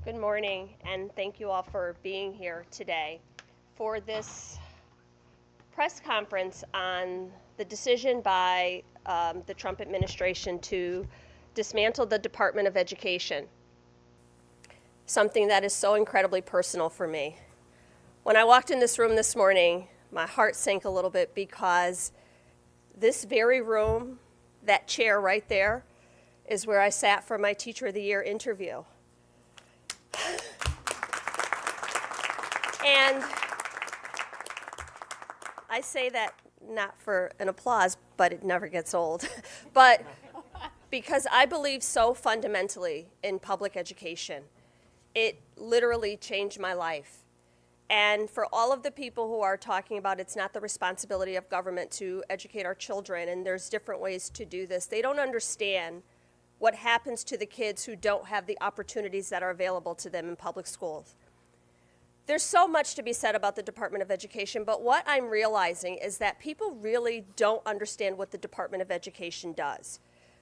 Good morning, and thank you all for being here today for this press conference on the decision by the Trump administration to dismantle the Department of Education, something that is so incredibly personal for me. When I walked in this room this morning, my heart sank a little bit because this very room, that chair right there, is where I sat for my Teacher of the Year interview. And I say that not for an applause, but it never gets old. But because I believe so fundamentally in public education. It literally changed my life. And for all of the people who are talking about it's not the responsibility of government to educate our children, and there's different ways to do this, they don't understand what happens to the kids who don't have the opportunities that are available to them in public schools. There's so much to be said about the Department of Education, but what I'm realizing is that people really don't understand what the Department of Education does.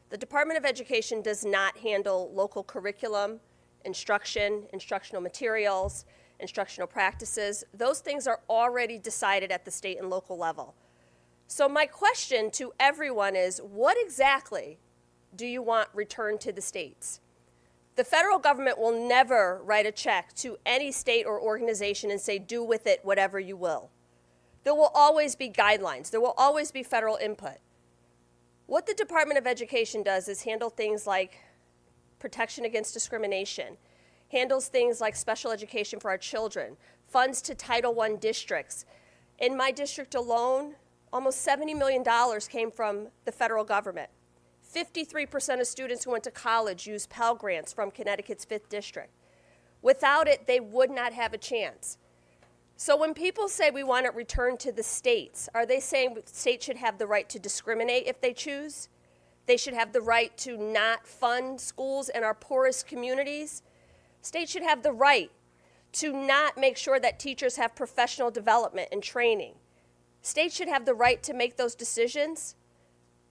The Department of Education does not handle local curriculum, instruction, instructional materials, instructional practices. Those things are already decided at the state and local level. So my question to everyone is, what exactly do you want returned to the states? The federal government will never write a check to any state or organization and say, do with it whatever you will. There will always be guidelines. There will always be federal input. What the Department of Education does is handle things like protection against discrimination, handles things like special education for our children, funds to Title I districts. In my district alone, almost $70 million came from the federal government. 53% of students who went to college used Pell Grants from Connecticut's 5th District. Without it, they would not have a chance. So when people say we want it returned to the states, are they saying states should have the right to discriminate if they choose? They should have the right to not fund schools in our poorest communities? States should have the right to not make sure that teachers have professional development and training. States should have the right to make those decisions?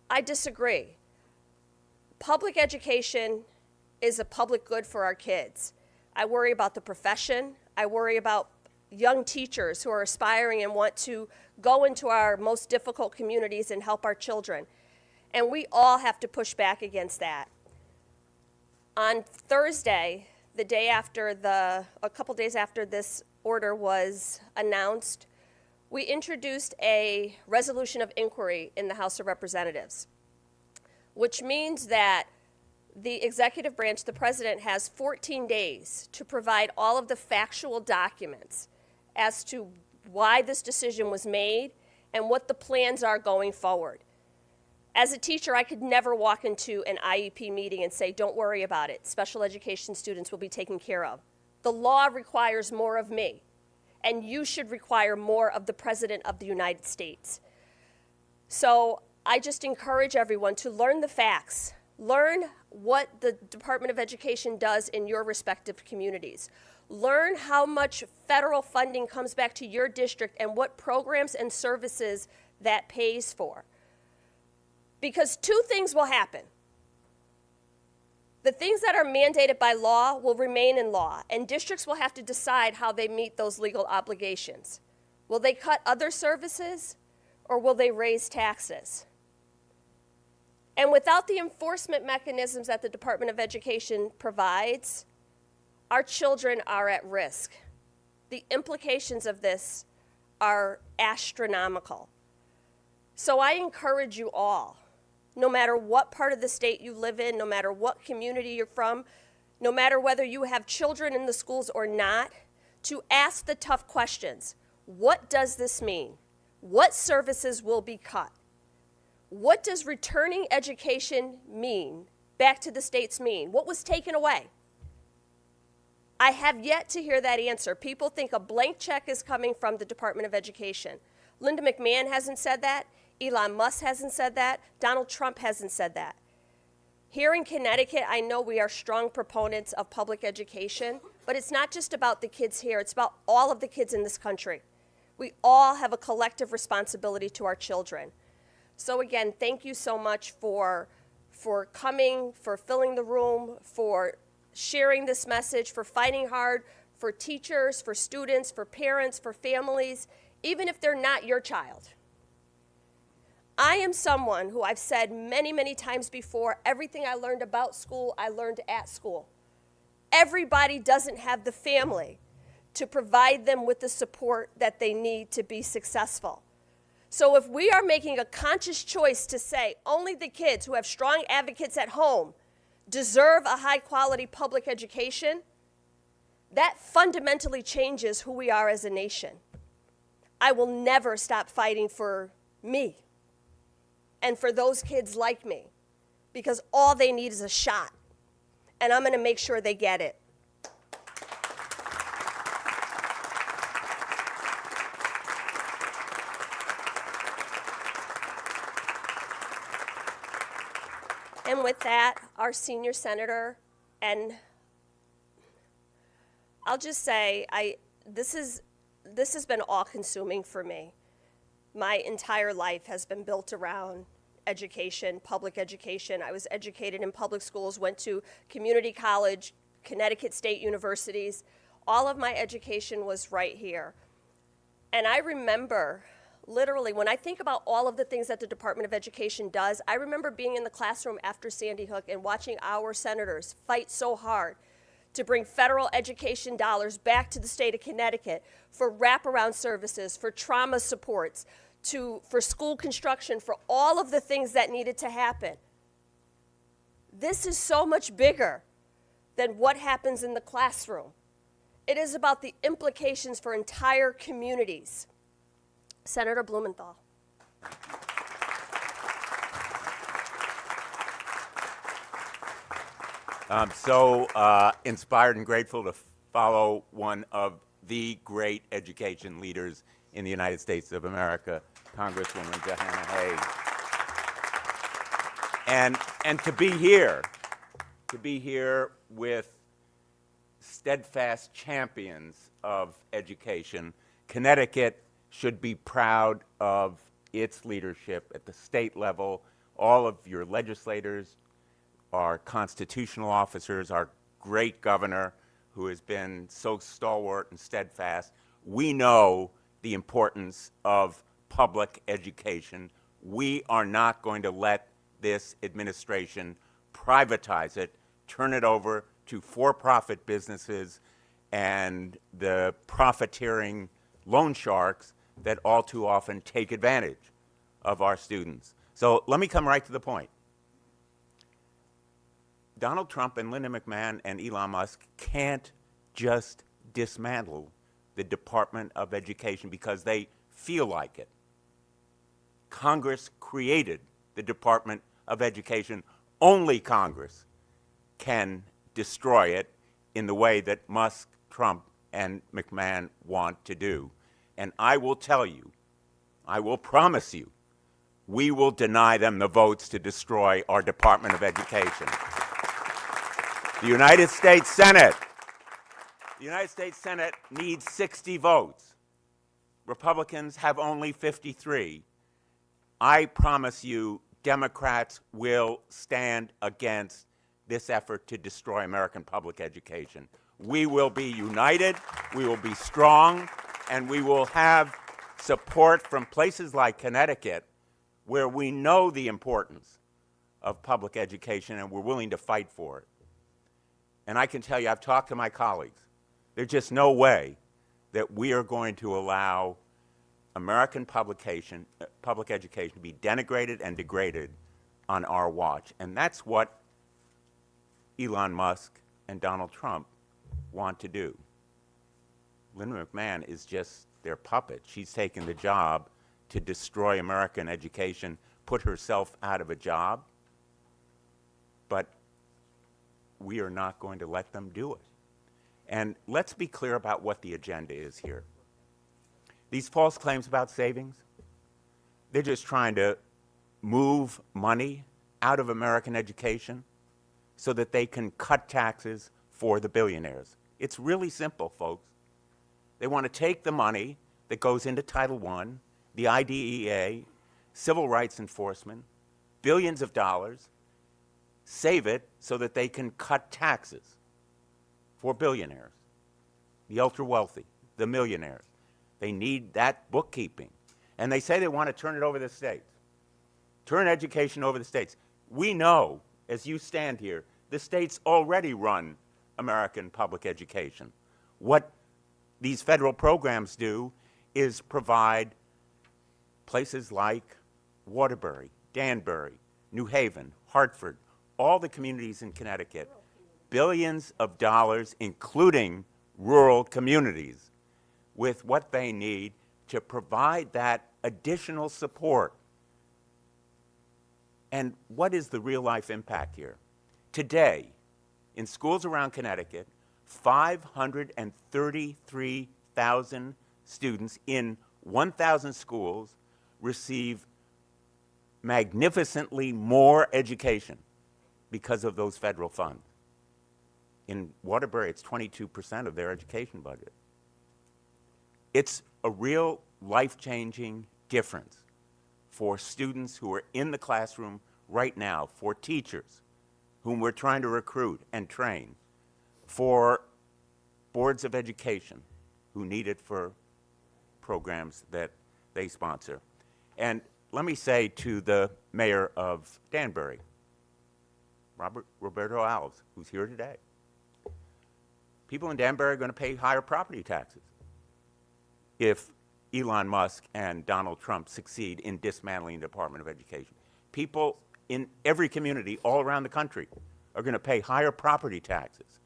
I disagree. Public education is a public good for our kids. I worry about the profession. I worry about young teachers who are aspiring and want to go into our most difficult communities and help our children. And we all have to push back against that. On Thursday, the day after a couple days after this order was announced, we introduced a resolution of inquiry in the House of Representatives, which means that the executive branch, the president, has 14 days to provide all of the factual documents as to why this decision was made and what the plans are going forward. As a teacher, I could never walk into an IEP meeting and say, don't worry about it, special education students will be taken care of. The law requires more of me, and you should require more of the President of the United States. So I just encourage everyone to learn the facts, learn what the Department of Education does in your respective communities. Learn how much federal funding comes back to your district and what programs and services that pays for. Because two things will happen. The things that are mandated by law will remain in law, and districts will have to decide how they meet those legal obligations. Will they cut other services, or will they raise taxes? And without the enforcement mechanisms that the Department of Education provides, our children are at risk. The implications of this are astronomical. So I encourage you all, no matter what part of the state you live in, no matter what community you're from, no matter whether you have children in the schools or not, to ask the tough questions. What does this mean? What services will be cut? What does returning education mean, back to the states mean? What was taken away? I have yet to hear that answer. People think a blank check is coming from the Department of Education. Linda McMahon hasn't said that. Elon Musk hasn't said that. Donald Trump hasn't said that. Here in Connecticut, I know we are strong proponents of public education, but it's not just about the kids here. It's about all of the kids in this country. We all have a collective responsibility to our children. So again, thank you so much for coming, for filling the room, for sharing this message, for fighting hard for teachers, for students, for parents, for families, even if they're not your child. I am someone who I've said many, many times before, everything I learned about school, I learned at school. Everybody doesn't have the family to provide them with the support that they need to be successful. So if we are making a conscious choice to say only the kids who have strong advocates at home deserve a high-quality public education, that fundamentally changes who we are as a nation. I will never stop fighting for me and for those kids like me, because all they need is a shot, and I'm going to make sure they get it. And with that, our senior senator, and I'll just say, this has been all-consuming for me. My entire life has been built around education, public education. I was educated in public schools, went to community college, Connecticut State universities. All of my education was right here. And I remember, literally, when I think about all of the things that the Department of Education does, I remember being in the classroom after Sandy Hook and watching our senators fight so hard to bring federal education dollars back to the state of Connecticut for wraparound services, for trauma supports, for school construction, for all of the things that needed to happen. This is so much bigger than what happens in the classroom. It is about the implications for entire communities. Senator Blumenthal. I'm so inspired and grateful to follow one of the great education leaders in the United States of America, Congresswoman Johanna Hayes. And to be here with steadfast champions of education. Connecticut should be proud of its leadership at the state level, all of your legislators, our constitutional officers, our great governor who has been so stalwart and steadfast. We know the importance of public education. We are not going to let this administration privatize it, turn it over to for-profit businesses and the profiteering loan sharks that all too often take advantage of our students. So let me come right to the point. Donald Trump and Linda McMahon and Elon Musk can't just dismantle the Department of Education because they feel like it. Congress created the Department of Education. Only Congress can destroy it in the way that Musk, Trump, and McMahon want to do. And I will tell you, I will promise you, we will deny them the votes to destroy our Department of Education. The United States Senate needs 60 votes. Republicans have only 53. I promise you, Democrats will stand against this effort to destroy American public education. We will be united, we will be strong, and we will have support from places like Connecticut where we know the importance of public education and we're willing to fight for it. And I can tell you, I've talked to my colleagues. There's just no way that we are going to allow American public education to be denigrated and degraded on our watch. And that's what Elon Musk and Donald Trump want to do. Linda McMahon is just their puppet. She's taken the job to destroy American education, put herself out of a job, but we are not going to let them do it. And let's be clear about what the agenda is here. These false claims about savings, they're just trying to move money out of American education so that they can cut taxes for the billionaires. It's really simple, folks. They want to take the money that goes into Title I, the IDEA, civil rights enforcement, billions of dollars, save it so that they can cut taxes. for billionaires, the ultra-wealthy, the millionaires. They need that bookkeeping. And they say they want to turn it over to the states. Turn education over to the states. We know, as you stand here, the states already run American public education. What these federal programs do is provide places like Waterbury, Danbury, New Haven, Hartford, all the communities in Connecticut, billions of dollars, including rural communities, with what they need to provide that additional support. And what is the real-life impact here? Today, in schools around Connecticut, 533,000 students in 1,000 schools receive magnificently more education because of those federal funds. In Waterbury, it's 22% of their education budget. It's a real life-changing difference for students who are in the classroom right now, for teachers whom we're trying to recruit and train, for boards of education who need it for programs that they sponsor. And let me say to the mayor of Danbury, Roberto Alves, who's here today, people in Danbury are going to pay higher property taxes if Elon Musk and Donald Trump succeed in dismantling the Department of Education. People in every community all around the country are going to pay higher property taxes.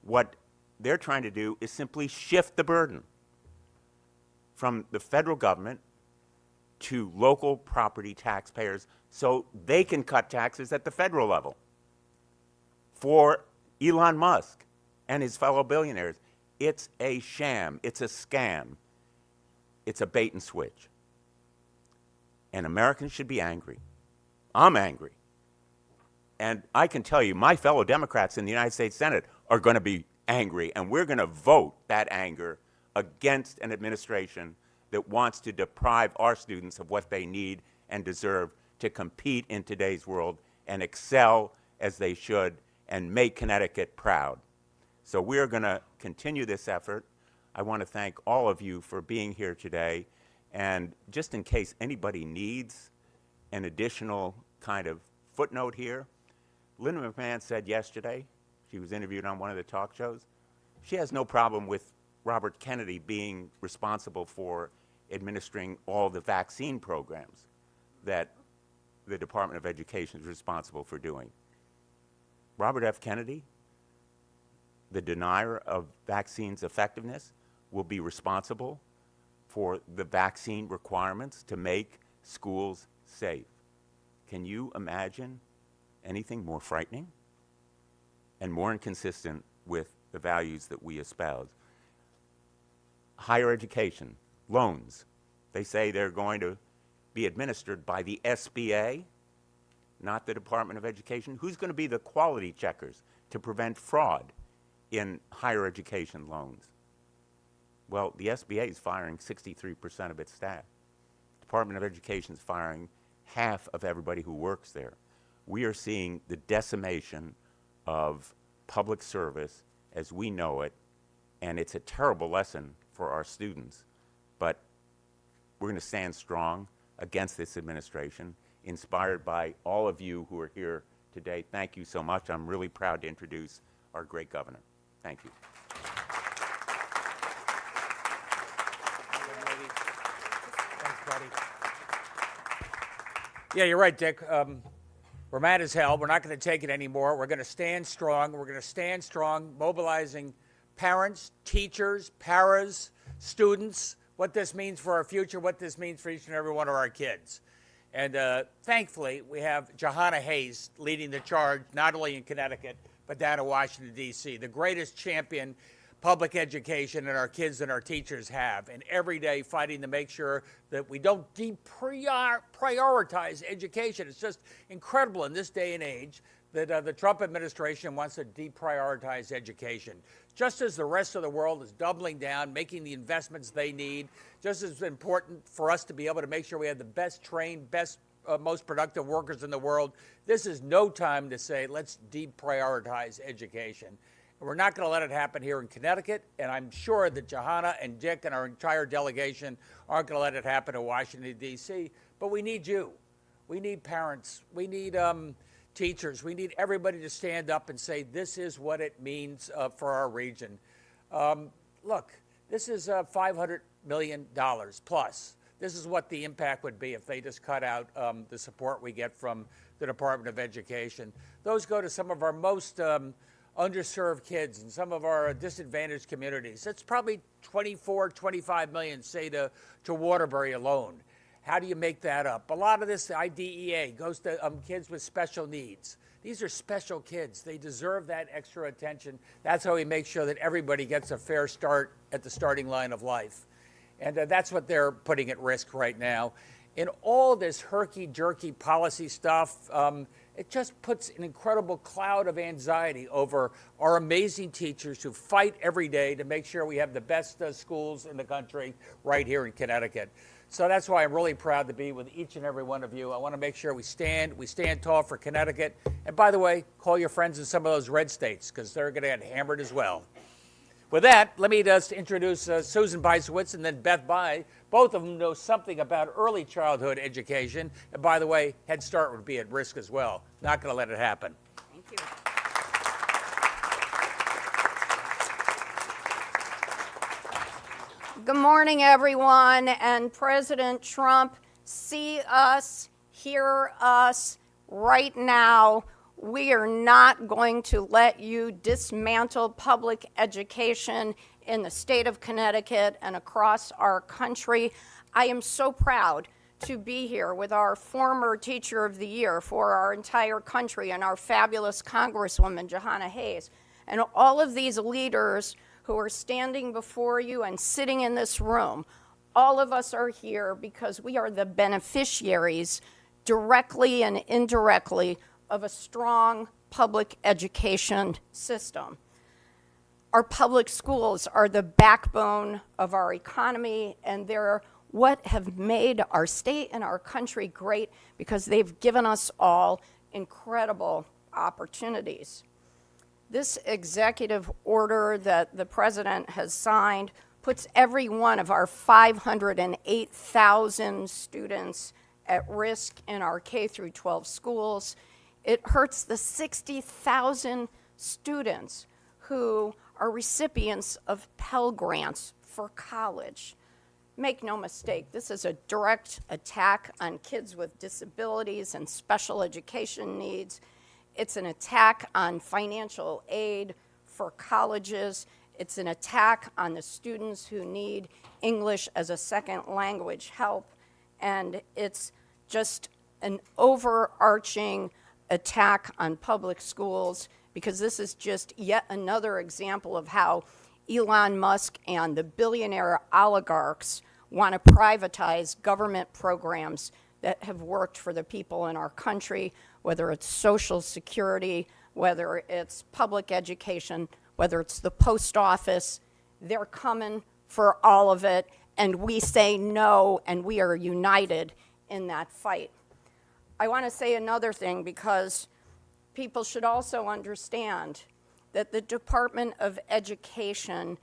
What they're trying to do is simply shift the burden from the federal government to local property taxpayers so they can cut taxes at the federal level. For Elon Musk and his fellow billionaires, it's a sham, it's a scam, it's a bait and switch. And Americans should be angry. I'm angry. And I can tell you, my fellow Democrats in the United States Senate are going to be angry, and we're going to vote that anger against an administration that wants to deprive our students of what they need and deserve to compete in today's world and excel as they should and make Connecticut proud. So we're going to continue this effort. I want to thank all of you for being here today. And just in case anybody needs an additional kind of footnote here, Linda McMahon said yesterday, she was interviewed on one of the talk shows, she has no problem with Robert Kennedy being responsible for administering all the vaccine programs that the Department of Education is responsible for doing. Robert F. Kennedy, the denier of vaccines' effectiveness, will be responsible for the vaccine requirements to make schools safe. Can you imagine anything more frightening and more inconsistent with the values that we espouse? Higher education, loans. They say they're going to be administered by the SBA, not the Department of Education. Who's going to be the quality checkers to prevent fraud in higher education loans? Well, the SBA is firing 63% of its staff. Department of Education is firing half of everybody who works there. We are seeing the decimation of public service as we know it, and it's a terrible lesson for our students. But we're going to stand strong against this administration, inspired by all of you who are here today. Thank you so much. I'm really proud to introduce our great governor. Thank you. Thanks, buddy. Yeah, you're right, Dick. We're mad as hell. We're not going to take it anymore. We're going to stand strong. We're going to stand strong, mobilizing parents, teachers, paras, students, what this means for our future, what this means for each and every one of our kids. And thankfully, we have Jahana Hayes leading the charge, not only in Connecticut, but down in Washington, D.C., the greatest champion public education that our kids and our teachers have, and every day fighting to make sure that we don't deprioritize education. It's just incredible in this day and age that the Trump administration wants to deprioritize education. Just as the rest of the world is doubling down, making the investments they need, just as important for us to be able to make sure we have the best trained, most productive workers in the world, this is no time to say, let's deprioritize education. And we're not going to let it happen here in Connecticut, and I'm sure that Johanna and Dick and our entire delegation aren't going to let it happen in Washington, D.C., but we need you. We need parents. We need teachers. We need everybody to stand up and say, this is what it means for our region. Look, this is $500 million plus. This is what the impact would be if they just cut out the support we get from the Department of Education. Those go to some of our most underserved kids and some of our disadvantaged communities. It's probably 24, 25 million, say, to Waterbury alone. How do you make that up? A lot of this IDEA goes to kids with special needs. These are special kids. They deserve that extra attention. That's how we make sure that everybody gets a fair start at the starting line of life. And that's what they're putting at risk right now. In all this herky-jerky policy stuff, it just puts an incredible cloud of anxiety over our amazing teachers who fight every day to make sure we have the best schools in the country right here in Connecticut. So that's why I'm really proud to be with each and every one of you. I want to make sure we stand tall for Connecticut. And by the way, call your friends in some of those red states, because they're going to get hammered as well. With that, let me just introduce Susan Bysiewicz and then Beth By. Both of them know something about early childhood education. And by the way, Head Start would be at risk as well. Not going to let it happen. Thank you. Good morning, everyone. And President Trump, see us, hear us right now. We are not going to let you dismantle public education in the state of Connecticut and across our country. I am so proud to be here with our former Teacher of the Year for our entire country and our fabulous Congresswoman, Johanna Hayes, and all of these leaders who are standing before you and sitting in this room. All of us are here because we are the beneficiaries, directly and indirectly, of a strong public education system. Our public schools are the backbone of our economy, and they're what have made our state and our country great because they've given us all incredible opportunities. This executive order that the president has signed puts every one of our 508,000 students at risk in our K through 12 schools. It hurts the 60,000 students who are recipients of Pell Grants for college. Make no mistake, this is a direct attack on kids with disabilities and special education needs. It's an attack on financial aid for colleges. It's an attack on the students who need English as a second language help. And it's just an overarching attack on public schools, because this is just yet another example of how Elon Musk and the billionaire oligarchs want to privatize government programs that have worked for the people in our country, whether it's Social Security, whether it's public education, whether it's the post office. They're coming for all of it, and we say no, and we are united in that fight. I want to say another thing, because people should also understand that the Department of Education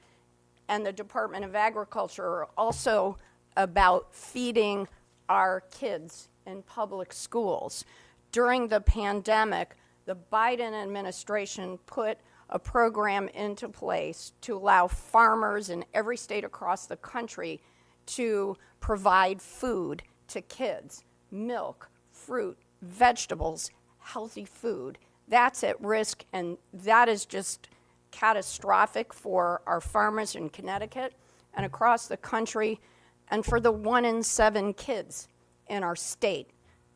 and the Department of Agriculture are also about feeding our kids in public schools. During the pandemic, the Biden administration put a program into place to allow farmers in every state across the country to provide food to kids, milk, fruit, vegetables, healthy food. That's at risk, and that is just catastrophic for our farmers in Connecticut and across the country, and for the 1 in 7 kids in our state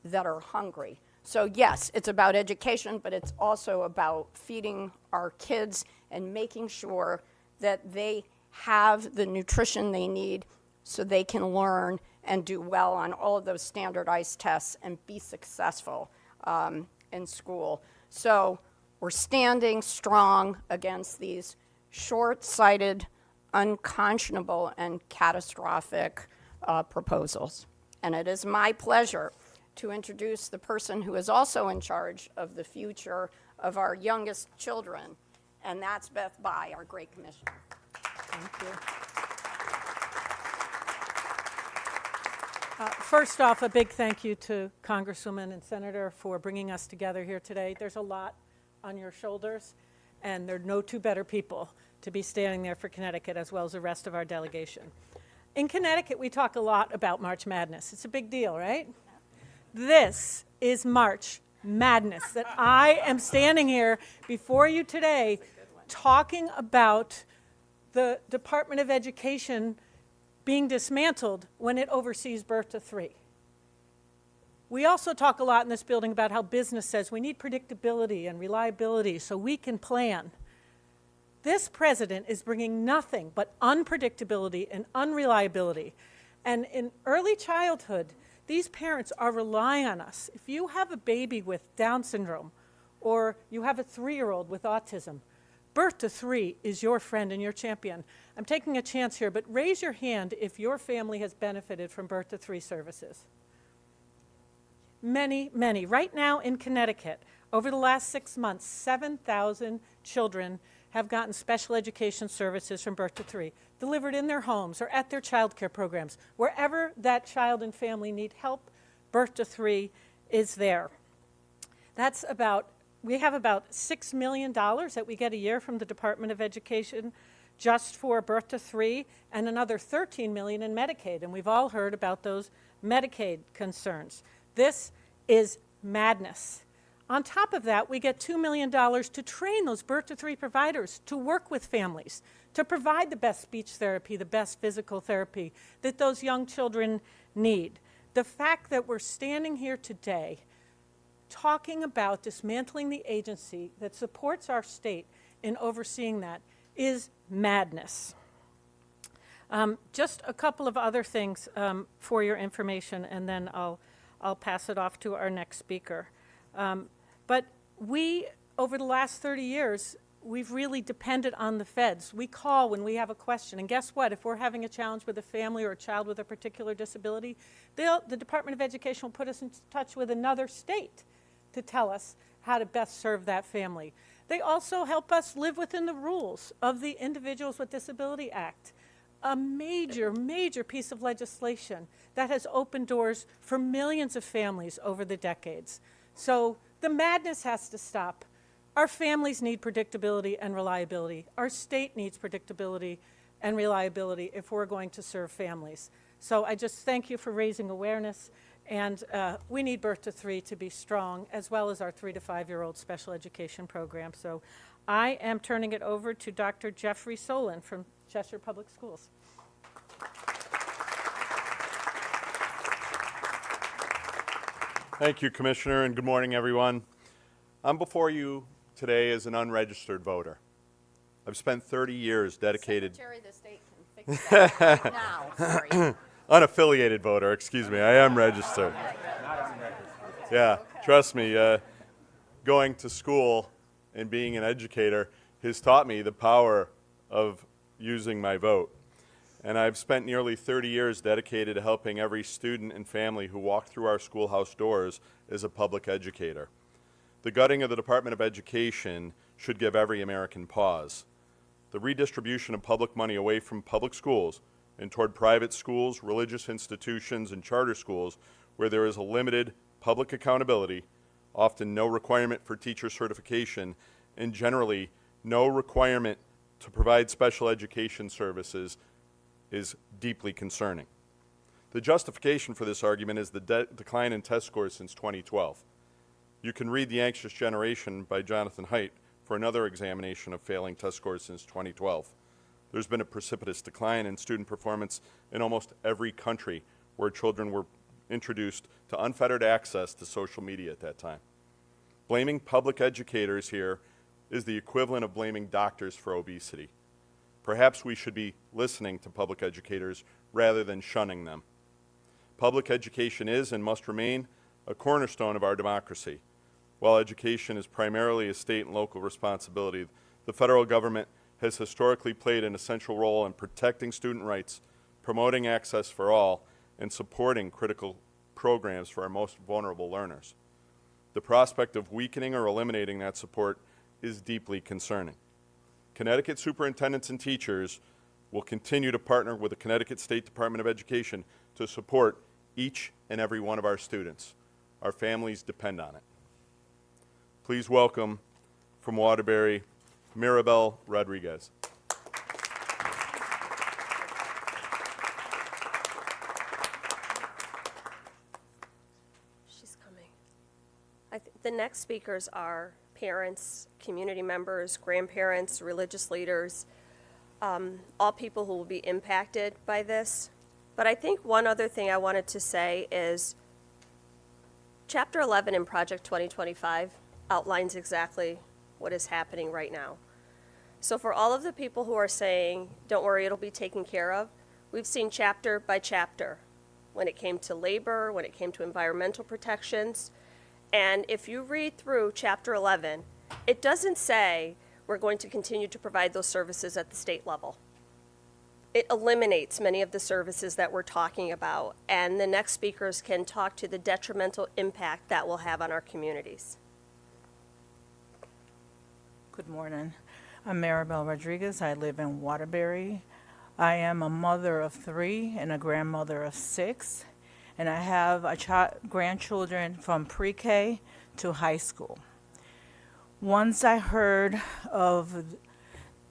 that are hungry. So yes, it's about education, but it's also about feeding our kids and making sure that they have the nutrition they need so they can learn and do well on all of those standardized tests and be successful in school. So we're standing strong against these short-sighted, unconscionable, and catastrophic proposals. And it is my pleasure to introduce the person who is also in charge of the future of our youngest children, And that's Beth By, our great commissioner. Thank you. First off, a big thank you to Congresswoman and Senator for bringing us together here today. There's a lot on your shoulders, and there are no two better people to be standing there for Connecticut as well as the rest of our delegation. In Connecticut, we talk a lot about March Madness. It's a big deal, right? This is March Madness, that I am standing here before you today talking about the Department of Education being dismantled when it oversees birth to 3. We also talk a lot in this building about how business says we need predictability and reliability so we can plan. This president is bringing nothing but unpredictability and unreliability. And in early childhood, these parents are relying on us. If you have a baby with Down syndrome or you have a 3-year-old with autism, birth to 3 is your friend and your champion. I'm taking a chance here, but raise your hand if your family has benefited from birth to 3 services. Many, many. Right now in Connecticut, over the last 6 months, 7,000 children have gotten special education services from birth to 3, delivered in their homes or at their child care programs. Wherever that child and family need help, birth to 3 is there. We have about $6 million that we get a year from the Department of Education just for birth to 3, and another $13 million in Medicaid, and we've all heard about those Medicaid concerns. This is madness. On top of that, we get $2 million to train those birth to 3 providers to work with families, to provide the best speech therapy, the best physical therapy that those young children need. The fact that we're standing here today talking about dismantling the agency that supports our state in overseeing that is madness. Just a couple of other things for your information, and then I'll pass it off to our next speaker. But we, over the last 30 years, we've really depended on the feds. We call when we have a question, and guess what? If we're having a challenge with a family or a child with a particular disability, the Department of Education will put us in touch with another state to tell us how to best serve that family. They also help us live within the rules of the Individuals with Disability Act, a major, major piece of legislation that has opened doors for millions of families over the decades. So the madness has to stop. Our families need predictability and reliability. Our state needs predictability and reliability if we're going to serve families. So I just thank you for raising awareness. And we need birth to 3 to be strong, as well as our 3 to 5-year-old special education program. So I am turning it over to Dr. Jeffrey Solon from Cheshire Public Schools. Thank you, Commissioner, and good morning, everyone. I'm before you today as an unregistered voter. I've spent 30 years dedicated... Secretary of the State can fix that right now for you. Unaffiliated voter, excuse me. I am registered. Yeah, trust me, going to school and being an educator has taught me the power of using my vote. And I've spent nearly 30 years dedicated to helping every student and family who walk through our schoolhouse doors as a public educator. The gutting of the Department of Education should give every American pause. The redistribution of public money away from public schools and toward private schools, religious institutions, and charter schools where there is a limited public accountability, often no requirement for teacher certification, and generally no requirement to provide special education services is deeply concerning. The justification for this argument is the decline in test scores since 2012. You can read The Anxious Generation by Jonathan Haidt for another examination of failing test scores since 2012. There's been a precipitous decline in student performance in almost every country where children were introduced to unfettered access to social media at that time. Blaming public educators here is the equivalent of blaming doctors for obesity. Perhaps we should be listening to public educators rather than shunning them. Public education is and must remain a cornerstone of our democracy. While education is primarily a state and local responsibility, the federal government has historically played an essential role in protecting student rights, promoting access for all, and supporting critical programs for our most vulnerable learners. The prospect of weakening or eliminating that support is deeply concerning. Connecticut superintendents and teachers will continue to partner with the Connecticut State Department of Education to support each and every one of our students. Our families depend on it. Please welcome from Waterbury, Mirabel Rodriguez. She's coming. The next speakers are parents, community members, grandparents, religious leaders, all people who will be impacted by this. But I think one other thing I wanted to say is Chapter 11 in Project 2025 outlines exactly what is happening right now. So for all of the people who are saying, don't worry, it'll be taken care of, we've seen chapter by chapter when it came to labor, when it came to environmental protections. And if you read through Chapter 11, it doesn't say we're going to continue to provide those services at the state level. It eliminates many of the services that we're talking about, and the next speakers can talk to the detrimental impact that will have on our communities. Good morning. I'm Maribel Rodriguez. I live in Waterbury. I am a mother of 3 and a grandmother of 6, and I have grandchildren from pre-K to high school. Once I heard of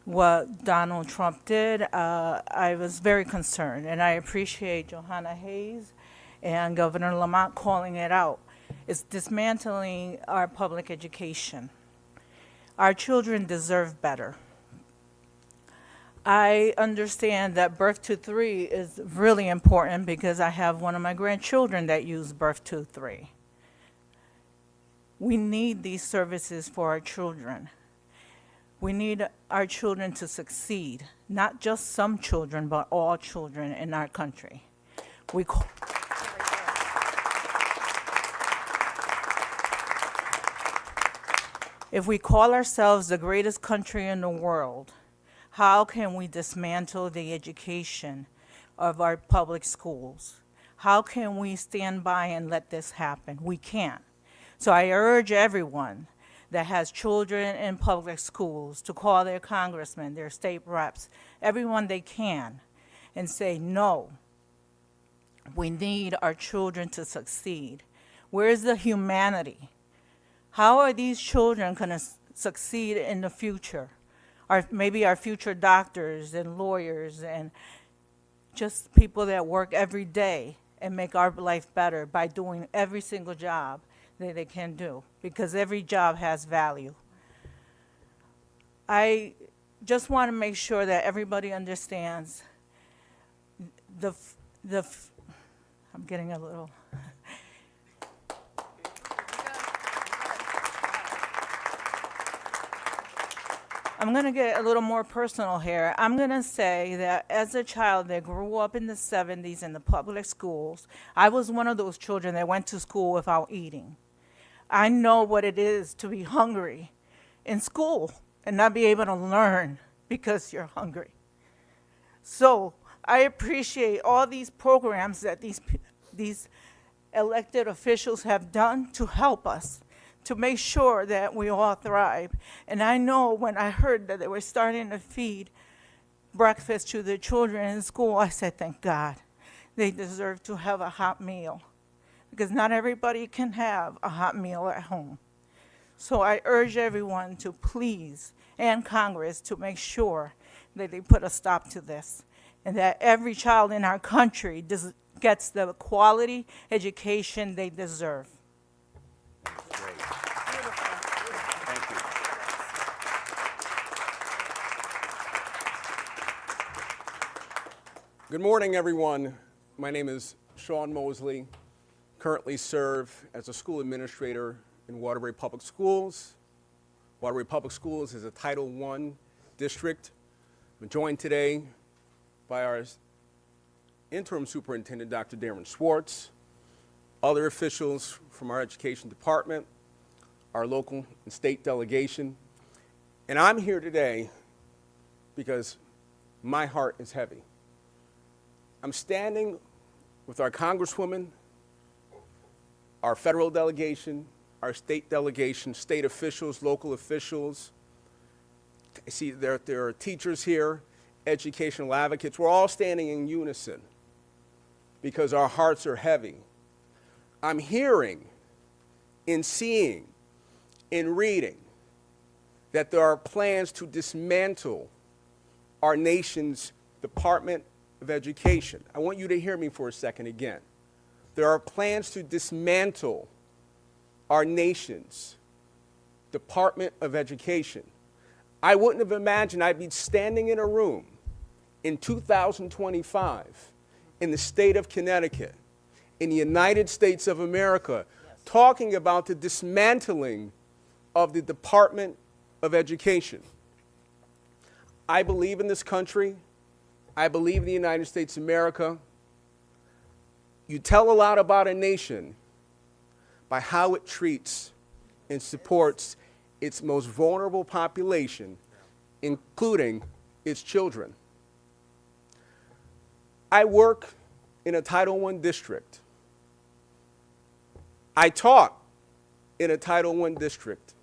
what Donald Trump did, I was very concerned, and I appreciate Johanna Hayes and Governor Lamont calling it out. It's dismantling our public education. Our children deserve better. I understand that birth to 3 is really important because I have one of my grandchildren that use birth to 3. We need these services for our children. We need our children to succeed, not just some children, but all children in our country. If we call ourselves the greatest country in the world, how can we dismantle the education of our public schools? How can we stand by and let this happen? We can't. So I urge everyone that has children in public schools to call their congressmen, their state reps, everyone they can, and say, no, we need our children to succeed. Where's the humanity? How are these children going to succeed in the future? Maybe our future doctors and lawyers and just people that work every day and make our life better by doing every single job that they can do, because every job has value. I just want to make sure that everybody understands I'm getting a little. I'm going to get a little more personal here. I'm going to say that as a child that grew up in the 70s in the public schools, I was one of those children that went to school without eating. I know what it is to be hungry in school and not be able to learn because you're hungry. So I appreciate all these programs that these elected officials have done to help us, to make sure that we all thrive. And I know when I heard that they were starting to feed breakfast to the children in school, I said, thank God. They deserve to have a hot meal, because not everybody can have a hot meal at home. So I urge everyone to please, and Congress, to make sure that they put a stop to this, and that every child in our country gets the quality education they deserve. Great. Thank you. Good morning, everyone. My name is Sean Mosley. Currently serve as a school administrator in Waterbury Public Schools. Waterbury Public Schools is a Title I district. I'm joined today by our interim superintendent, Dr. Darren Schwartz, other officials from our education department, our local and state delegation. And I'm here today because my heart is heavy. I'm standing with our congresswoman, our federal delegation, our state delegation, state officials, local officials, I see there are teachers here, educational advocates. We're all standing in unison because our hearts are heavy. I'm hearing, in seeing, in reading, that there are plans to dismantle our nation's Department of Education. I want you to hear me for a second again. There are plans to dismantle our nation's Department of Education. I wouldn't have imagined I'd be standing in a room in 2025 in the state of Connecticut, in the United States of America, talking about the dismantling of the Department of Education. I believe in this country. I believe in the United States of America. You tell a lot about a nation by how it treats and supports its most vulnerable population, including its children. I work in a Title I district. I taught in a Title I district.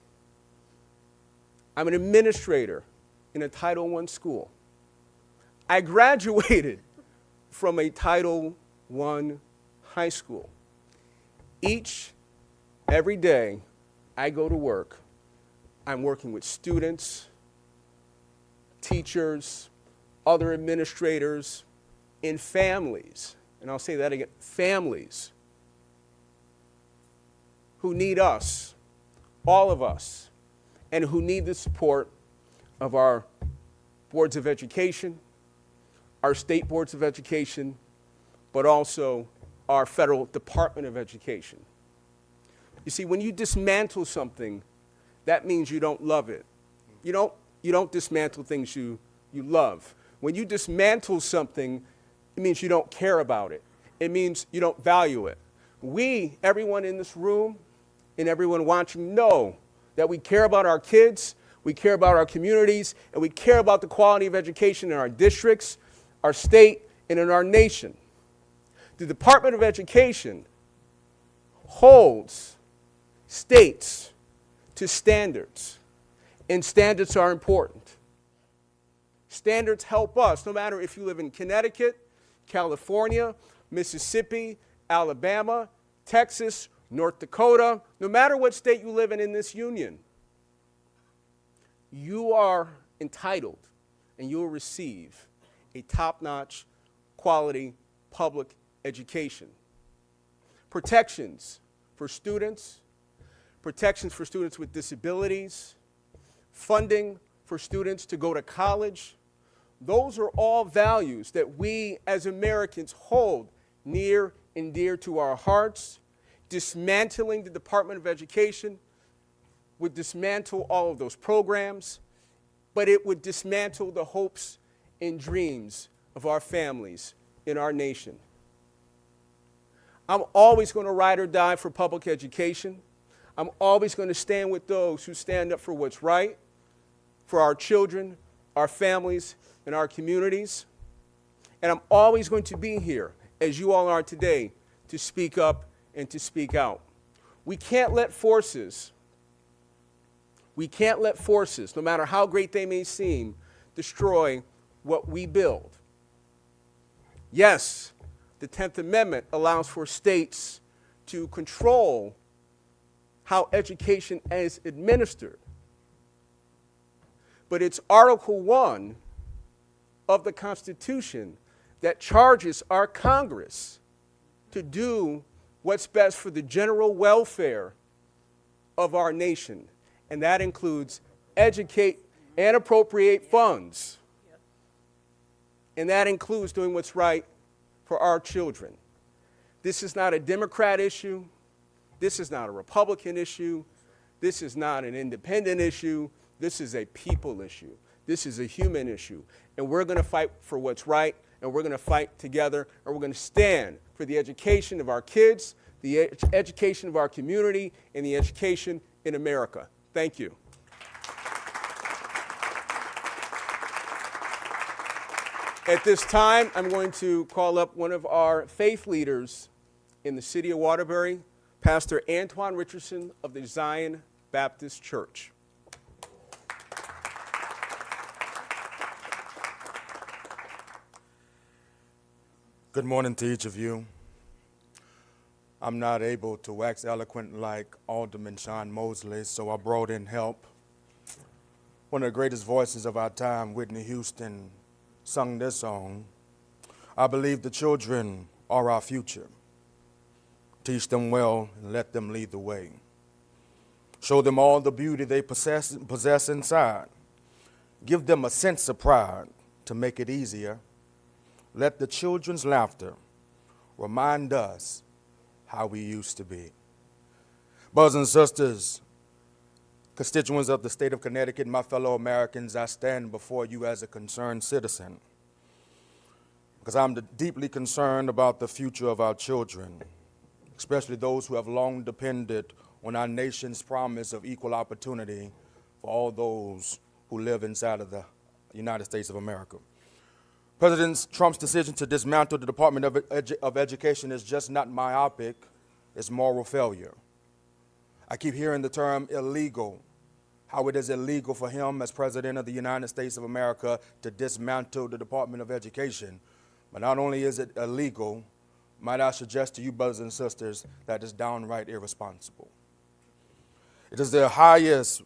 I'm an administrator in a Title I school. I graduated from a Title I high school. Every day I go to work, I'm working with students, teachers, other administrators, and families, and I'll say that again, families who need us, all of us, and who need the support of our boards of education, our state boards of education, but also our federal Department of Education. You see, when you dismantle something, that means you don't love it. You don't dismantle things you love. When you dismantle something, it means you don't care about it. It means you don't value it. We, everyone in this room and everyone watching, know that we care about our kids, we care about our communities, and we care about the quality of education in our districts, our state, and in our nation. The Department of Education holds states to standards, and standards are important. Standards help us, no matter if you live in Connecticut, California, Mississippi, Alabama, Texas, North Dakota, no matter what state you live in this union, you are entitled and you will receive a top-notch, quality public education. Protections for students with disabilities, funding for students to go to college. Those are all values that we as Americans hold near and dear to our hearts. Dismantling the Department of Education would dismantle all of those programs, but it would dismantle the hopes and dreams of our families in our nation. I'm always going to ride or die for public education. I'm always going to stand with those who stand up for what's right, for our children, our families, and our communities. And I'm always going to be here, as you all are today, to speak up and to speak out. We can't let forces, no matter how great they may seem, destroy what we build. Yes, the 10th Amendment allows for states to control how education is administered. But it's Article 1 of the Constitution that charges our Congress to do what's best for the general welfare of our nation. And that includes educate and appropriate funds. And that includes doing what's right for our children. This is not a Democrat issue. This is not a Republican issue. This is not an independent issue. This is a people issue. This is a human issue. And we're going to fight for what's right, and we're going to fight together, and we're going to stand for the education of our kids, the education of our community, and the education in America. Thank you. At this time, I'm going to call up one of our faith leaders in the city of Waterbury, Pastor Antoine Richardson of the Zion Baptist Church. Good morning to each of you. I'm not able to wax eloquent like Alderman Sean Mosley, so I brought in help. One of the greatest voices of our time, Whitney Houston, sung this song. I believe the children are our future. Teach them well and let them lead the way. Show them all the beauty they possess inside. Give them a sense of pride to make it easier. Let the children's laughter remind us how we used to be. Brothers and sisters, constituents of the state of Connecticut, my fellow Americans, I stand before you as a concerned citizen because I'm deeply concerned about the future of our children, especially those who have long depended on our nation's promise of equal opportunity for all those who live inside of the United States of America. President Trump's decision to dismantle the Department of Education is just not myopic, it's moral failure. I keep hearing the term illegal, how it is illegal for him as President of the United States of America to dismantle the Department of Education. But not only is it illegal, might I suggest to you, brothers and sisters, that it's downright irresponsible. It is the highest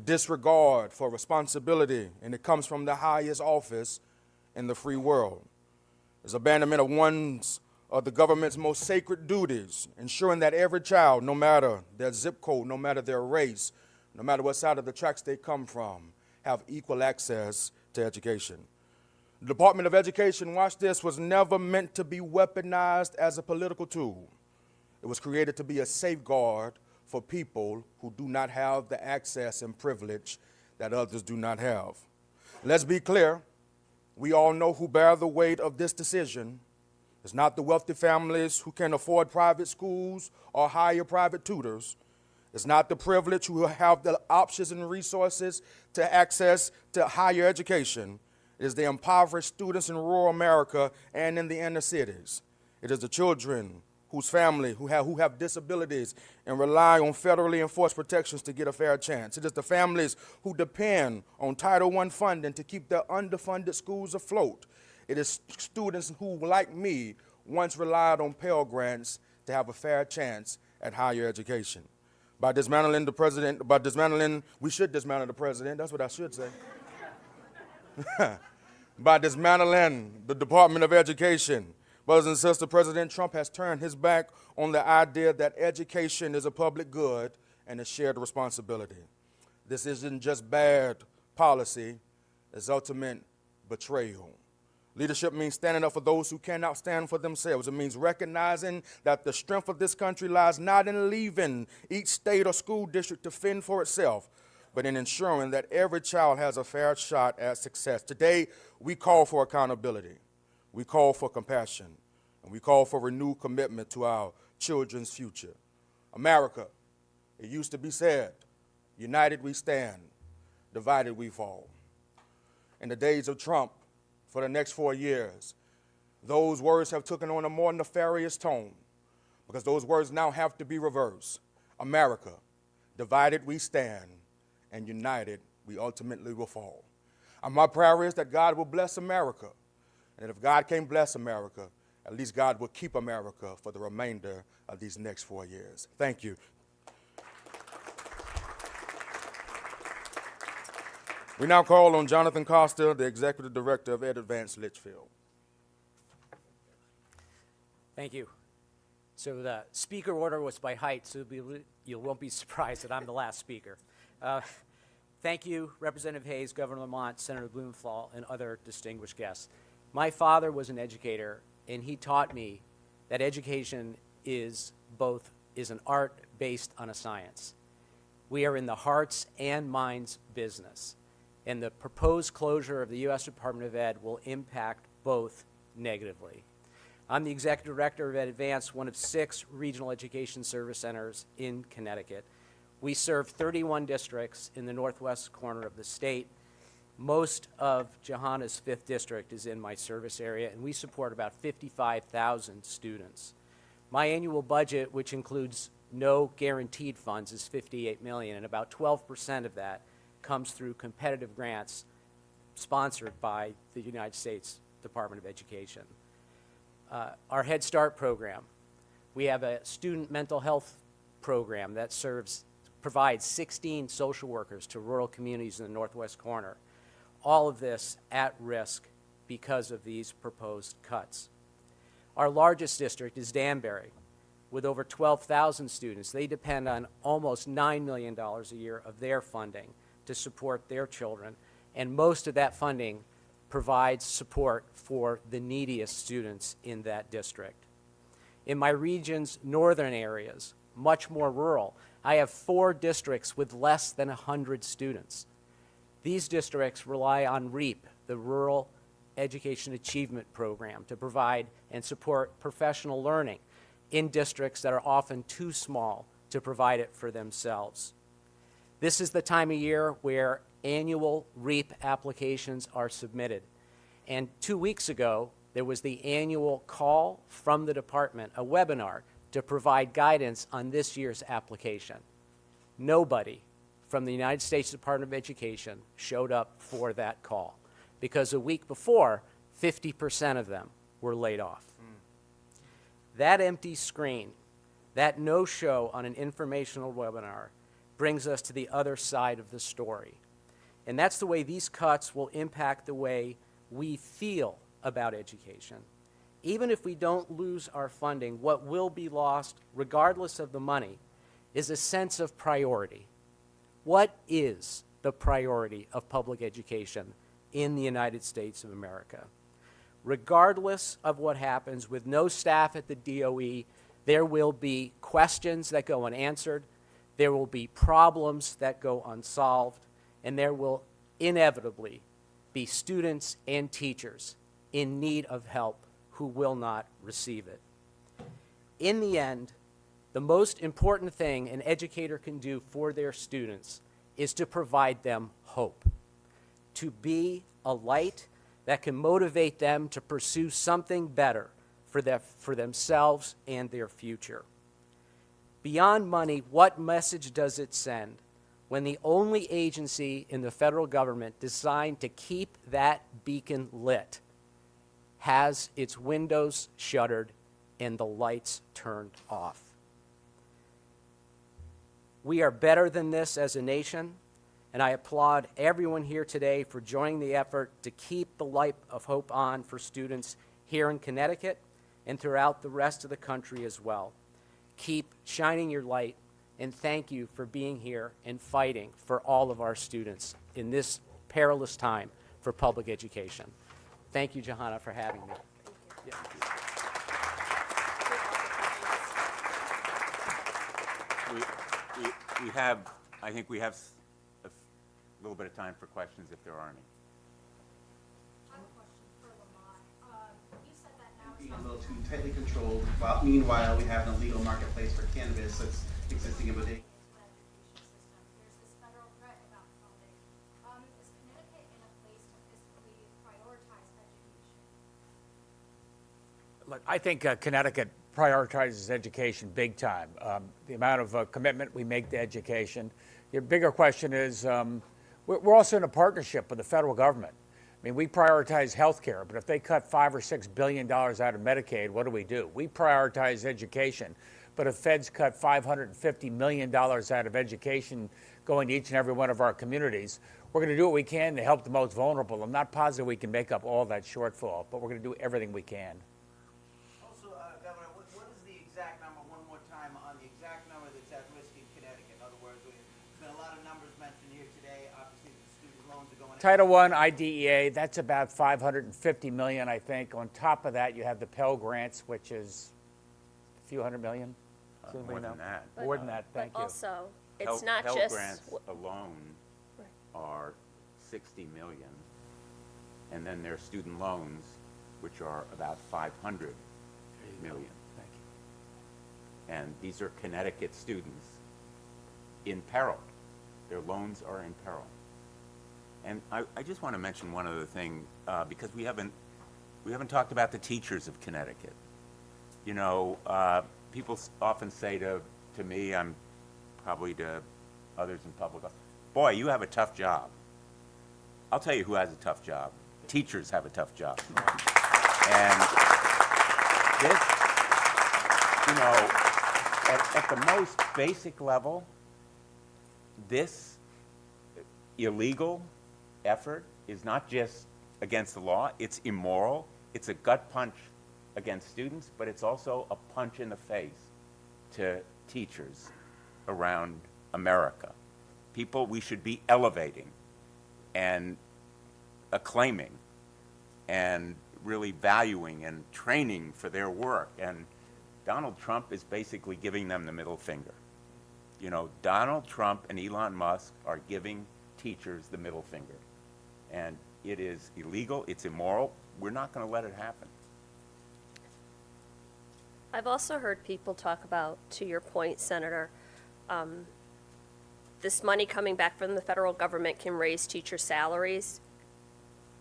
disregard for responsibility, and it comes from the highest office in the free world. It's abandonment of the government's most sacred duties, ensuring that every child, no matter their zip code, no matter their race, no matter what side of the tracks they come from, have equal access to education. The Department of Education, watch this, was never meant to be weaponized as a political tool. It was created to be a safeguard for people who do not have the access and privilege that others do not have. Let's be clear. We all know who bear the weight of this decision. It's not the wealthy families who can afford private schools or hire private tutors. It's not the privileged who have the options and resources to access to higher education. It is the impoverished students in rural America and in the inner cities. It is the children whose family who have disabilities and rely on federally enforced protections to get a fair chance. It is the families who depend on Title I funding to keep their underfunded schools afloat. It is students who, like me, once relied on Pell Grants to have a fair chance at higher education. We should dismantle the president, that's what I should say. By dismantling the Department of Education, brothers and sisters, President Trump has turned his back on the idea that education is a public good and a shared responsibility. This isn't just bad policy, it's ultimate betrayal. Leadership means standing up for those who cannot stand for themselves. It means recognizing that the strength of this country lies not in leaving each state or school district to fend for itself, but in ensuring that every child has a fair shot at success. Today, we call for accountability. We call for compassion, and we call for renewed commitment to our children's future. America, it used to be said, united we stand, divided we fall. In the days of Trump, for the next 4 years, those words have taken on a more nefarious tone because those words now have to be reversed. America, divided we stand, and united we ultimately will fall. And my prayer is that God will bless America. And if God can't bless America, at least God will keep America for the remainder of these next 4 years. Thank you. We now call on Jonathan Costa, the Executive Director of Ed Advanced Litchfield. Thank you. So the speaker order was by height, so you won't be surprised that I'm the last speaker. Thank you, Representative Hayes, Governor Lamont, Senator Blumenthal, and other distinguished guests. My father was an educator, and he taught me that education is an art based on a science. We are in the hearts and minds business, and the proposed closure of the U.S. Department of Ed will impact both negatively. I'm the Executive Director of Ed Advanced, one of 6 regional education service centers in Connecticut. We serve 31 districts in the northwest corner of the state. Most of Johanna's 5th district is in my service area, and we support about 55,000 students. My annual budget, which includes no guaranteed funds, is $58 million, and about 12% of that comes through competitive grants sponsored by the United States Department of Education. Our Head Start program. We have a student mental health program that provides 16 social workers to rural communities in the northwest corner. All of this at risk because of these proposed cuts. Our largest district is Danbury, with over 12,000 students. They depend on almost $9 million a year of their funding to support their children, and most of that funding provides support for the neediest students in that district. In my region's northern areas, much more rural, I have 4 districts with less than 100 students. These districts rely on REAP, the Rural Education Achievement Program, to provide and support professional learning in districts that are often too small to provide it for themselves. This is the time of year where annual REAP applications are submitted. And 2 weeks ago, there was the annual call from the department, a webinar, to provide guidance on this year's application. Nobody from the United States Department of Education showed up for that call because a week before, 50% of them were laid off. That empty screen, that no-show on an informational webinar, brings us to the other side of the story. And that's the way these cuts will impact the way we feel about education. Even if we don't lose our funding, what will be lost, regardless of the money, is a sense of priority. What is the priority of public education in the United States of America? Regardless of what happens, with no staff at the DOE, there will be questions that go unanswered, there will be problems that go unsolved, and there will inevitably be students and teachers in need of help who will not receive it. In the end, the most important thing an educator can do for their students is to provide them hope, to be a light that can motivate them to pursue something better for themselves and their future. Beyond money, what message does it send when the only agency in the federal government designed to keep that beacon lit has its windows shuttered and the lights turned off? We are better than this as a nation, and I applaud everyone here today for joining the effort to keep the light of hope on for students here in Connecticut and throughout the rest of the country as well. Keep shining your light, and thank you for being here and fighting for all of our students in this perilous time for public education. Thank you, Johanna, for having me. Yeah. I think we have a little bit of time for questions if there are any. I have a question for Lamont. You said that now it's a little too tightly controlled. While, meanwhile, we have an illegal marketplace for cannabis that's existing in bodega. There's this federal threat about funding. Is Connecticut in a place to fiscally prioritize education? Look, I think Connecticut prioritizes education big time. The amount of commitment we make to education. The bigger question is, we're also in a partnership with the federal government. I mean, we prioritize health care, but if they cut $5 or $6 billion out of Medicaid, what do? We prioritize education. But if feds cut $550 million out of education going to each and every one of our communities, we're going to do what we can to help the most vulnerable. I'm not positive we can make up all that shortfall, but we're going to do everything we can. Also, Governor, what is the exact number, one more time, on the exact number that's at risk in Connecticut? In other words, there's been a lot of numbers mentioned here today. Obviously, the student loans are going Title I IDEA, that's about $550 million, I think. On top of that, you have the Pell Grants, which is a few hundred million. Does anybody More than know? that. More than that, thank But you. also, it's not Pell just. Grants alone are 60 million, and then there's student loans, which are about 500 million. Thank you. And these are Connecticut students in peril. Their loans are in peril. And I just want to mention one other thing, because we haven't talked about the teachers of Connecticut. You know, people often say to me, I'm probably to others in public, boy, you have a tough job. I'll tell you who has a tough job. Teachers have a tough job. And This, you know, at the most basic level, this illegal effort is not just against the law, it's immoral, it's a gut punch against students, but it's also a punch in the face to teachers around America. People we should be elevating and acclaiming and really valuing and training for their work. And Donald Trump is basically giving them the middle finger. You know, Donald Trump and Elon Musk are giving teachers the middle finger. And it is illegal, it's immoral, we're not going to let it happen. I've also heard people talk about, to your point, Senator, this money coming back from the federal government can raise teacher salaries.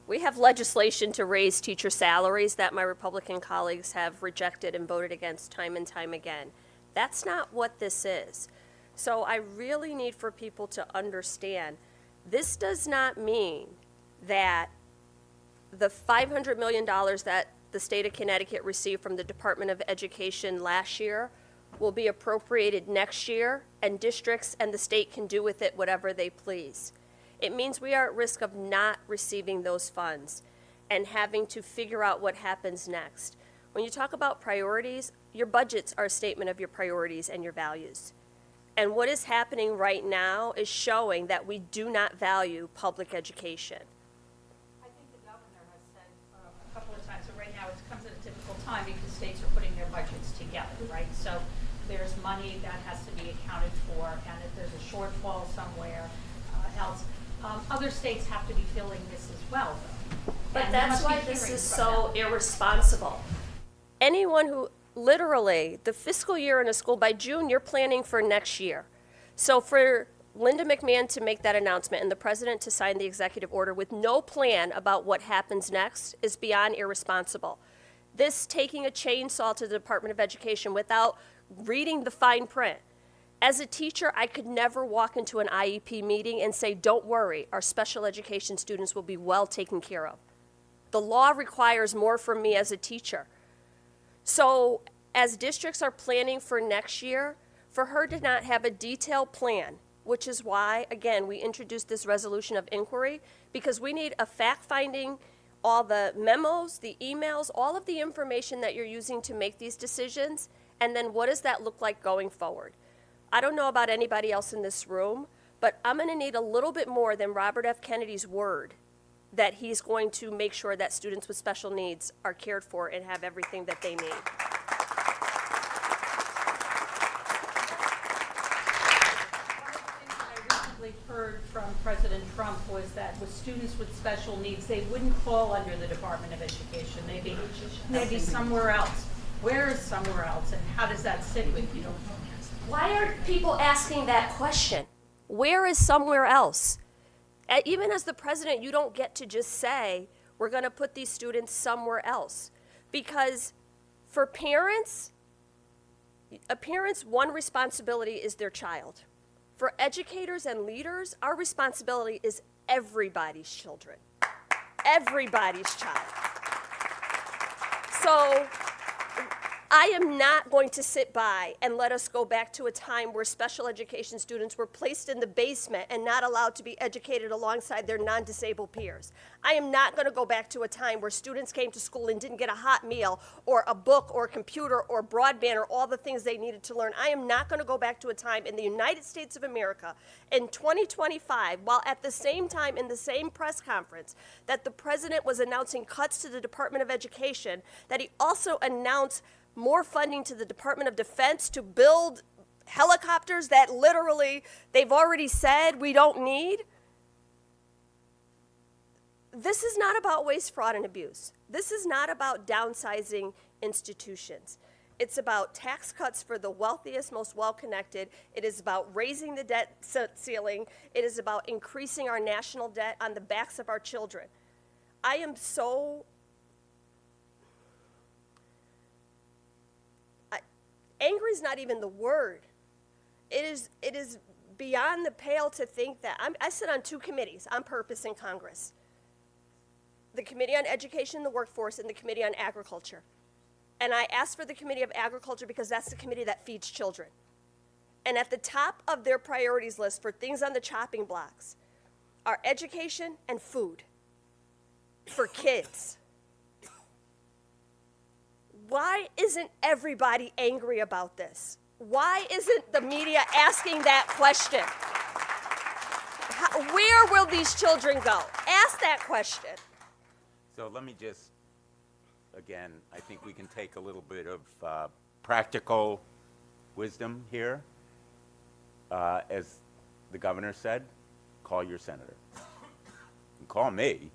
We have legislation to raise teacher salaries that my Republican colleagues have rejected and voted against time and time again. That's not what this is. So I really need for people to understand, this does not mean that the $500 million that the state of Connecticut received from the Department of Education last year will be appropriated next year, and districts and the state can do with it whatever they please. It means we are at risk of not receiving those funds and having to figure out what happens next. When you talk about priorities, your budgets are a statement of your priorities and your values. And what is happening right now is showing that we do not value public education. I think the governor has said a couple of times that right now it comes at a difficult time because states are putting their budgets together, right? So there's money that has to be accounted for, and if there's a shortfall somewhere else, other states have to be filling this as well, though. But And we that's must be why this hearing is from so them. irresponsible. Anyone who, literally, the fiscal year in a school, by June, you're planning for next year. So for Linda McMahon to make that announcement and the president to sign the executive order with no plan about what happens next is beyond irresponsible. This taking a chainsaw to the Department of Education without reading the fine print. As a teacher, I could never walk into an IEP meeting and say, don't worry, our special education students will be well taken care of. The law requires more from me as a teacher. So as districts are planning for next year, for her to not have a detailed plan, which is why, again, we introduced this resolution of inquiry, because we need a fact-finding, all the memos, the emails, all of the information that you're using to make these decisions, and then what does that look like going forward? I don't know about anybody else in this room, but I'm going to need a little bit more than Robert F. Kennedy's word that he's going to make sure that students with special needs are cared for and have everything that they need. Heard from President Trump was that with students with special needs, they wouldn't fall under the Department of Education. They'd be somewhere else. Where is somewhere else, and how does that sit with you? Why are people asking that question? Where is somewhere else? Even as the president, you don't get to just say, we're going to put these students somewhere else. Because for parents, one responsibility is their child. For educators and leaders, our responsibility is everybody's children, everybody's child. So I am not going to sit by and let us go back to a time where special education students were placed in the basement and not allowed to be educated alongside their non-disabled peers. I am not going to go back to a time where students came to school and didn't get a hot meal or a book or a computer or broadband or all the things they needed to learn. I am not going to go back to a time in the United States of America in 2025, while at the same time in the same press conference that the president was announcing cuts to the Department of Education, that he also announced more funding to the Department of Defense to build helicopters that literally they've already said we don't need. This is not about waste, fraud, and abuse. This is not about downsizing institutions. It's about tax cuts for the wealthiest, most well-connected. It is about raising the debt ceiling. It is about increasing our national debt on the backs of our children. I am so angry is not even the word. It is beyond the pale to think that I sit on two committees on purpose in Congress. The Committee on Education and the Workforce and the Committee on Agriculture. and I asked for the Committee of Agriculture because that's the committee that feeds children. And at the top of their priorities list for things on the chopping blocks are education and food for kids. Why isn't everybody angry about this? Why isn't the media asking that question? Where will these children go? Ask that question. So let me just, again, I think we can take a little bit of practical wisdom here. As the governor said, call your senator. And call me,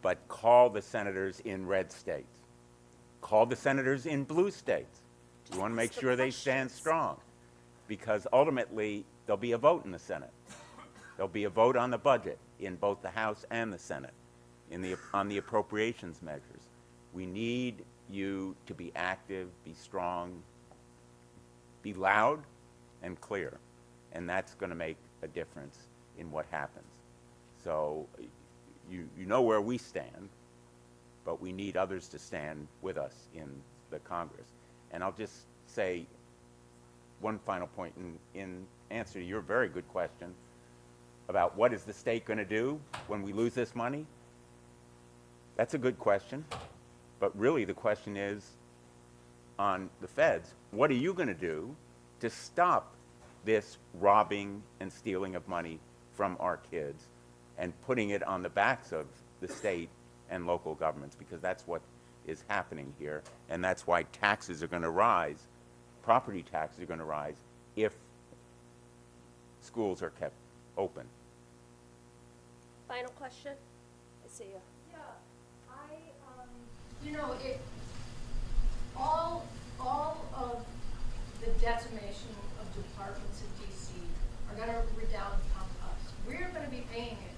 but call the senators in red states. Call the senators in blue states. You want to make sure they stand strong, because ultimately there'll be a vote in the Senate. There'll be a vote on the budget in both the House and the Senate on the appropriations measures. We need you to be active, be strong, be loud and clear, and that's going to make a difference in what happens. So you know where we stand, but we need others to stand with us in the Congress. And I'll just say one final point in answer to your very good question about what is the state going to do when we lose this money. That's a good question, but really the question is on the feds, what are you going to do to stop this robbing and stealing of money from our kids and putting it on the backs of the state and local governments, because that's what is happening here, and that's why taxes are going to rise, property taxes are going to rise if schools are kept open. Final question? I see you. Yeah, you know, all of the decimation of departments in DC are going to redound upon us. We're going to be paying it.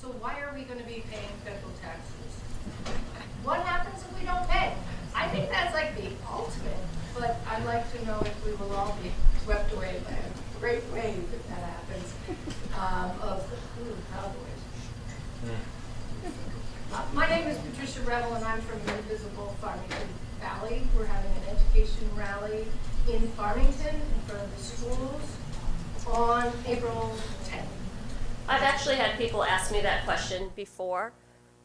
So why are we going to be paying federal taxes? What happens if we don't pay? I think that's like the ultimate, but I'd like to know if we will all be swept away by a great wave if that happens, of cowboys. My name is Patricia Revel, and I'm from the invisible Farmington Valley. We're having an education rally in Farmington in front of the schools on April 10th. I've actually had people ask me that question before,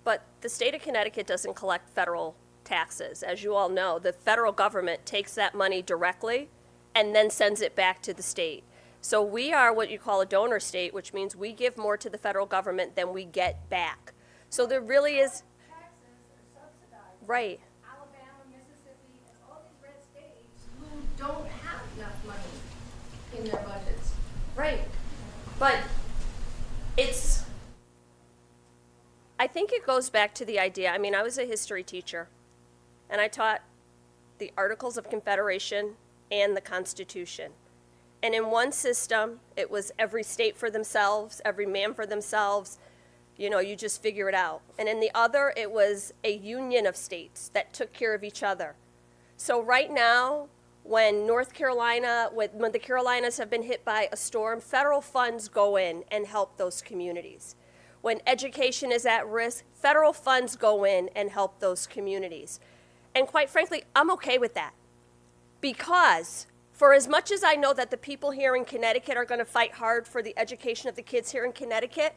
but the state of Connecticut doesn't collect federal taxes. As you all know, the federal government takes that money directly and then sends it back to the state. So we are what you call a donor state, which means we give more to the federal government than we get back. So there really is, Taxes are subsidized. right. Alabama, Mississippi, and all these red states who don't have enough money in their budgets. Right. But I think it goes back to the idea, I mean, I was a history teacher, and I taught the Articles of Confederation and the Constitution. And in one system, it was every state for themselves, every man for themselves, you know, you just figure it out. And in the other, it was a union of states that took care of each other. So right now, when North Carolina, when the Carolinas have been hit by a storm, federal funds go in and help those communities. When education is at risk, federal funds go in and help those communities. And quite frankly, I'm okay with that. Because for as much as I know that the people here in Connecticut are going to fight hard for the education of the kids here in Connecticut,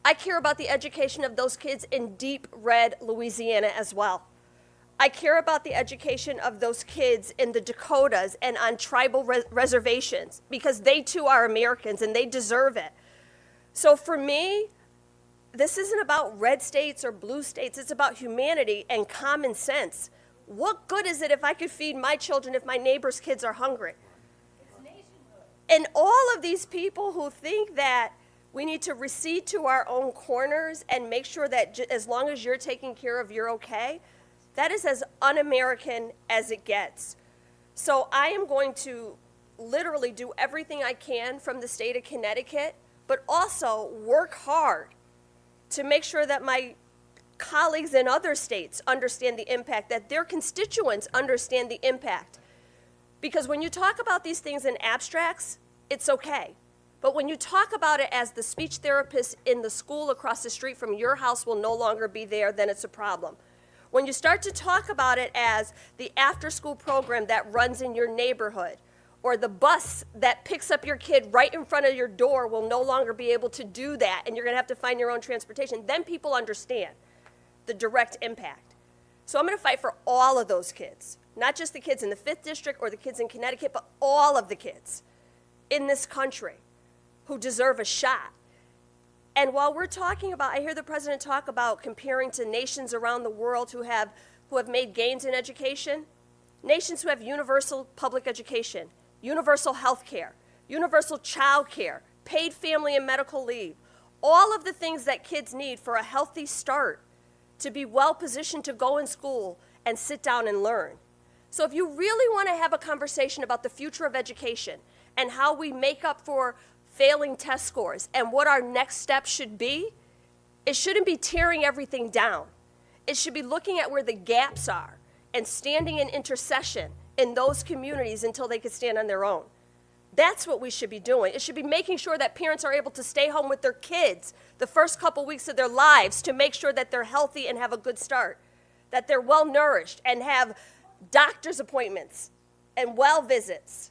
I care about the education of those kids in deep red Louisiana as well. I care about the education of those kids in the Dakotas and on tribal reservations, because they too are Americans and they deserve it. So for me, this isn't about red states or blue states. It's about humanity and common sense. What good is it if I could feed my children if my neighbor's kids are hungry? It's nationhood. And all of these people who think that we need to recede to our own corners and make sure that as long as you're taken care of, you're okay, that is as un-American as it gets. So I am going to literally do everything I can from the state of Connecticut, but also work hard to make sure that my colleagues in other states understand the impact, that their constituents understand the impact. Because when you talk about these things in abstracts, it's okay. But when you talk about it as the speech therapist in the school across the street from your house will no longer be there, then it's a problem. When you start to talk about it as the after-school program that runs in your neighborhood, or the bus that picks up your kid right in front of your door will no longer be able to do that, and you're going to have to find your own transportation, then people understand the direct impact. So I'm going to fight for all of those kids, not just the kids in the 5th District or the kids in Connecticut, but all of the kids in this country who deserve a shot. And while we're talking about, I hear the president talk about comparing to nations around the world who have made gains in education, nations who have universal public education, universal health care, universal child care, paid family and medical leave, all of the things that kids need for a healthy start to be well positioned to go in school and sit down and learn. So if you really want to have a conversation about the future of education and how we make up for failing test scores and what our next step should be, it shouldn't be tearing everything down. It should be looking at where the gaps are and standing in intercession in those communities until they can stand on their own. That's what we should be doing. It should be making sure that parents are able to stay home with their kids the first couple weeks of their lives to make sure that they're healthy and have a good start, that they're well nourished and have doctor's appointments and well visits.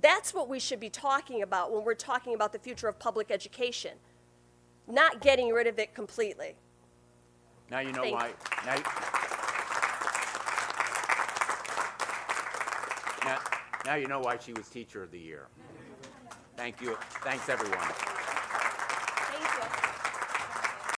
That's what we should be talking about when we're talking about the future of public education, not getting rid of it completely. Now you know Thank why. Now you know why she was Teacher of the Year. Thank you. Thanks, everyone.